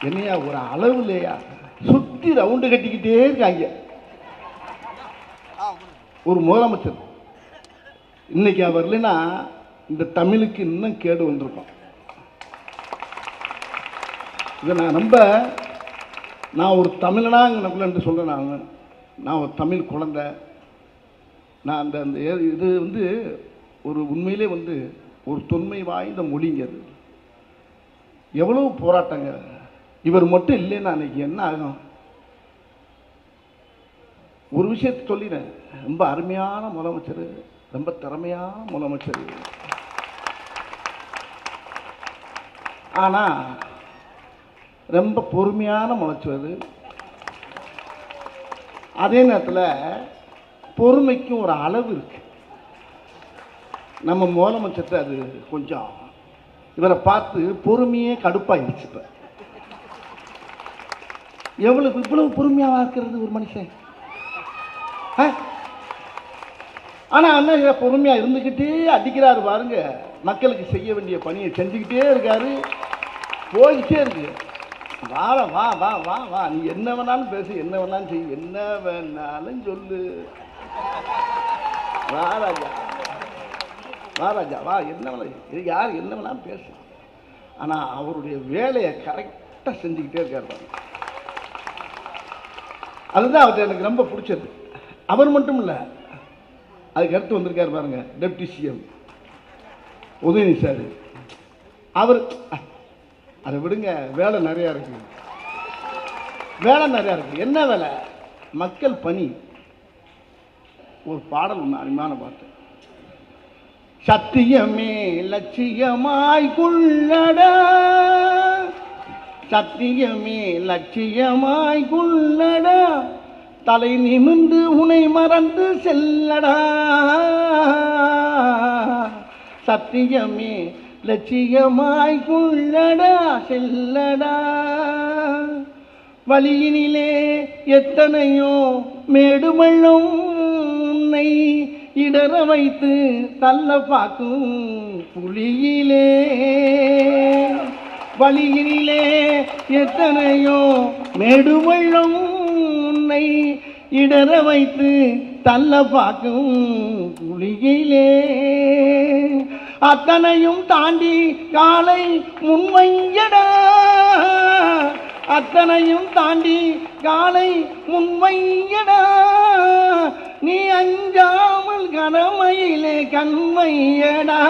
என்னையா ஒரு அளவு இல்லையா, சுத்தி ரவுண்டு கட்டிக்கிட்டே இருக்காங்க. ஒரு முதலமைச்சர் இன்னைக்கு அவர் இல்லைன்னா இந்த தமிழுக்கு இன்னும் கேடு வந்திருக்கும். இதை நான் ஒரு தமிழனாங்கன்னு சொல்கிறேன். நான் ஒரு தமிழ் குழந்தை. நான் அந்த இது ஒரு உண்மையிலே ஒரு தொன்மை வாய்ந்த மொழிங்கிறது. எவ்வளவு போராட்டங்க. இவர் மட்டும் இல்லைன்னா அன்னைக்கு என்ன ஆகும்? ஒரு விஷயத்தை சொல்லிடுறேன். ரொம்ப அருமையான முதலமைச்சர், ரொம்ப திறமையான முதலமைச்சர். ஆனால் ரொம்ப பொறுமையான முதலமைச்சர். அதே நேரத்தில் பொறுமைக்கும் ஒரு அளவு இருக்கு. நம்ம முதலமைச்சர்கிட்ட அது கொஞ்சம் இவரை பார்த்து பொறுமையே கடுப்பாயிடுச்சு. இப்போ இவ்வளவு பொறுமையாக இருக்கிறது ஒரு மனுஷன். ஆனால் அண்ணா பொறுமையாக இருந்துக்கிட்டே அடிக்கிறாரு பாருங்க. மக்களுக்கு செய்ய வேண்டிய பணியை செஞ்சுக்கிட்டே இருக்காரு. போய்கிட்டே இருக்கு. வா வா வா வா வா, நீ என்ன வேணாலும் பேசு, என்ன வேணாலும் செய், என்ன வேணாலும் சொல்லு. வா ராஜா, வா ராஜா, வா, என்ன வேணாலும் யார் என்ன வேணாலும் பேசு. ஆனால் அவருடைய வேலையை கரெக்டாக செஞ்சுக்கிட்டே இருக்காரு. அதுதான் அவர்கிட்ட எனக்கு ரொம்ப பிடிச்சது. அவர் மட்டும் இல்லை, அதுக்கு அடுத்து வந்திருக்காரு பாருங்க, டெப்டி சிஎம் உதயநிதி சார். அவர் அதை விடுங்க, வேலை நிறையா இருக்கு. என்ன வேலை? மக்கள் பணி. ஒரு பாடல் ஒன்று அருமையான பாட்டு. சத்தியமே லட்சியமாய் கொள்ளடா, சத்தியமே லட்சியமாய் கொள்ளடா, தலை நிமிர்ந்து உனை மறந்து செல்லடா. சத்தியமே லட்சியமாய் கொள்ளடா, செல்லடா. வழியினிலே எத்தனையோ மேடுமள்ளும் உன்னை இடற வைத்து தள்ள பார்க்கும் புலியிலே. வழியினிலே எத்தனையோ மேடுமள்ளும் உன்னை இடற வைத்து தள்ள பார்க்கும் புலியிலே. அத்தனையும் தாண்டி காலை முன்வையடா, அத்தனையும் தாண்டி காலை முன்வையடா. நீ அஞ்சாமல் கடமையிலே கண்மையடா.